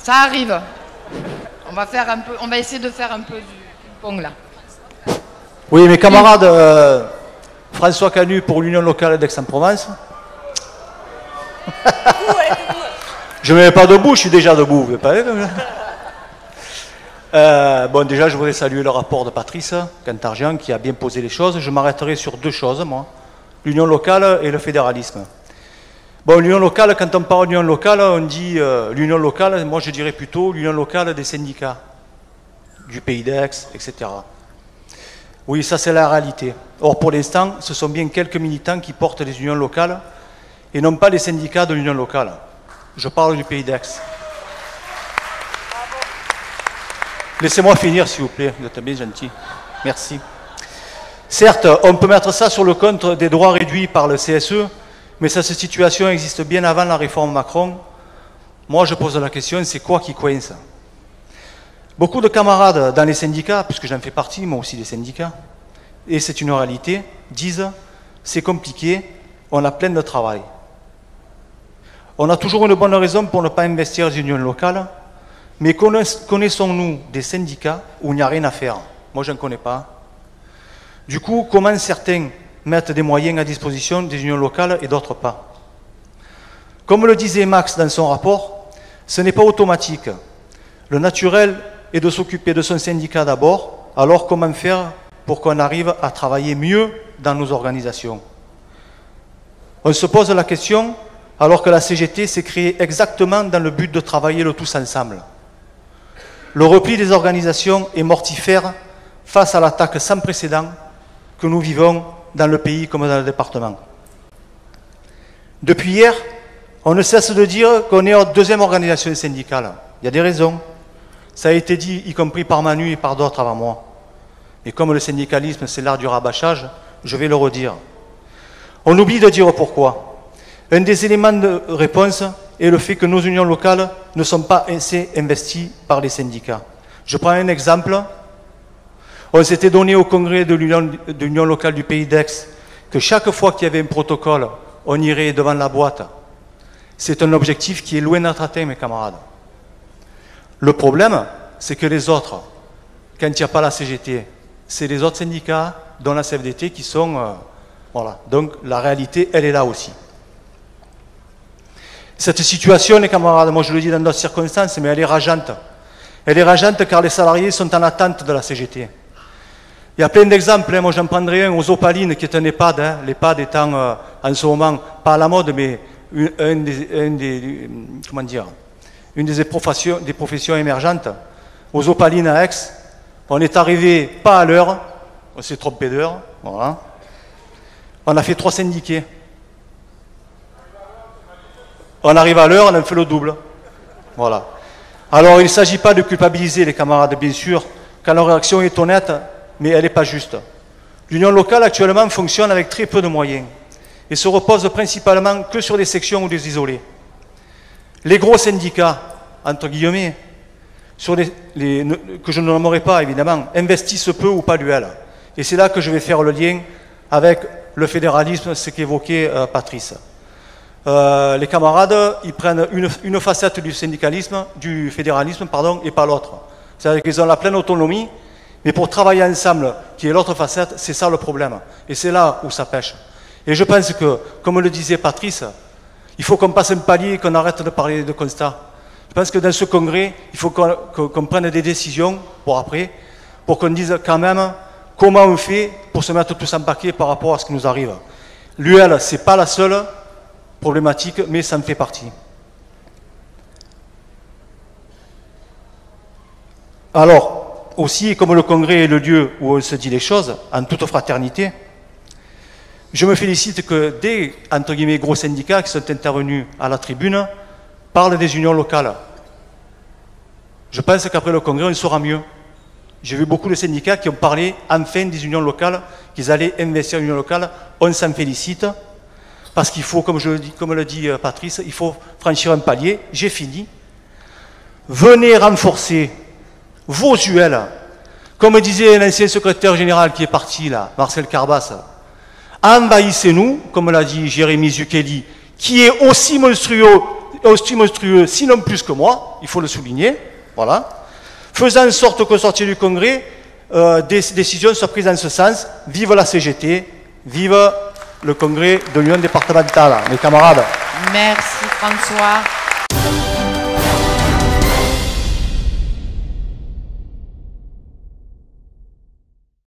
Ça arrive. On va essayer de faire un peu du ping-pong là. Oui, mes camarades, François Canu pour l'Union locale d'Aix-en-Provence. Je ne me mets pas debout, je suis déjà debout. Vous pas bon, déjà, je voudrais saluer le rapport de Patrice Cantargian qui a bien posé les choses. Je m'arrêterai sur deux choses, moi. L'union locale et le fédéralisme. Bon, l'union locale, quand on parle d'union locale, on dit l'union locale, moi je dirais plutôt l'union locale des syndicats, du Pays d'Aix, etc. Oui, ça c'est la réalité. Or, pour l'instant, ce sont bien quelques militants qui portent les unions locales et non pas les syndicats de l'union locale. Je parle du Pays d'Aix. Laissez-moi finir, s'il vous plaît, vous êtes bien gentil. Merci. Certes, on peut mettre ça sur le compte des droits réduits par le CSE, mais cette situation existe bien avant la réforme Macron. Moi, je pose la question, c'est quoi qui coince? Beaucoup de camarades dans les syndicats, puisque j'en fais partie, moi aussi, des syndicats, et c'est une réalité, disent c'est compliqué, on a plein de travail. On a toujours une bonne raison pour ne pas investir dans les unions locales, mais connaissons-nous des syndicats où il n'y a rien à faire? Moi, je n'en connais pas. Du coup, comment certains mettent des moyens à disposition des unions locales et d'autres pas? Comme le disait Max dans son rapport, ce n'est pas automatique. Le naturel est de s'occuper de son syndicat d'abord, alors comment faire pour qu'on arrive à travailler mieux dans nos organisations? On se pose la question alors que la CGT s'est créée exactement dans le but de travailler le tous ensemble. Le repli des organisations est mortifère face à l'attaque sans précédent que nous vivons dans le pays comme dans le département. Depuis hier, on ne cesse de dire qu'on est en deuxième organisation syndicale. Il y a des raisons. Ça a été dit, y compris par Manu et par d'autres avant moi. Et comme le syndicalisme, c'est l'art du rabâchage, je vais le redire. On oublie de dire pourquoi. Un des éléments de réponse est le fait que nos unions locales ne sont pas assez investies par les syndicats. Je prends un exemple. On s'était donné au congrès de l'Union locale du Pays d'Aix que chaque fois qu'il y avait un protocole, on irait devant la boîte. C'est un objectif qui est loin d'être atteint, mes camarades. Le problème, c'est que les autres, quand il n'y a pas la CGT, c'est les autres syndicats, dont la CFDT, qui sont... voilà. Donc la réalité, elle est là aussi. Cette situation, les camarades, moi je le dis dans d'autres circonstances, mais elle est rageante. Elle est rageante car les salariés sont en attente de la CGT. Il y a plein d'exemples, hein. Moi j'en prendrai un aux Opalines, qui est un EHPAD, hein. L'EHPAD étant en ce moment, pas à la mode, mais une des professions émergentes. Aux Opalines à Aix, on est arrivé pas à l'heure, on s'est trompé d'heure, voilà. On a fait 3 syndiqués. On arrive à l'heure, on en fait le double. Voilà. Alors il ne s'agit pas de culpabiliser les camarades, bien sûr, quand leur réaction est honnête, mais elle n'est pas juste. L'union locale actuellement fonctionne avec très peu de moyens et se repose principalement que sur des sections ou des isolés. Les gros syndicats, entre guillemets, que je ne nommerai pas évidemment, investissent peu ou pas duel. Et c'est là que je vais faire le lien avec le fédéralisme, ce qu'évoquait Patrice. Les camarades, ils prennent une facette du syndicalisme, du fédéralisme, pardon, et pas l'autre. C'est-à-dire qu'ils ont la pleine autonomie, mais pour travailler ensemble, qui est l'autre facette, c'est ça le problème. Et c'est là où ça pêche. Et je pense que, comme le disait Patrice, il faut qu'on passe un palier et qu'on arrête de parler de constat. Je pense que dans ce congrès, il faut qu'on prenne des décisions pour après, pour qu'on dise quand même comment on fait pour se mettre tous en paquet par rapport à ce qui nous arrive. L'UL, ce n'est pas la seule problématique, mais ça en fait partie. Alors, aussi, comme le congrès est le lieu où on se dit les choses, en toute fraternité, je me félicite que des, entre guillemets, gros syndicats qui sont intervenus à la tribune parlent des unions locales. Je pense qu'après le congrès, on saura mieux. J'ai vu beaucoup de syndicats qui ont parlé enfin des unions locales, qu'ils allaient investir en unions locales. On s'en félicite, parce qu'il faut, comme le dit Patrice, il faut franchir un palier. J'ai fini. Venez renforcer vos UL. Comme disait l'ancien secrétaire général qui est parti là, Marcel Carbas, envahissez-nous, comme l'a dit Jérémy Zucchelli, qui est aussi monstrueux aussi monstrueux, sinon plus que moi, il faut le souligner, voilà, faisant en sorte qu'au sortir du congrès, des décisions soient prises en ce sens. Vive la CGT, vive le congrès de l'Union départementale, mes camarades. Merci François.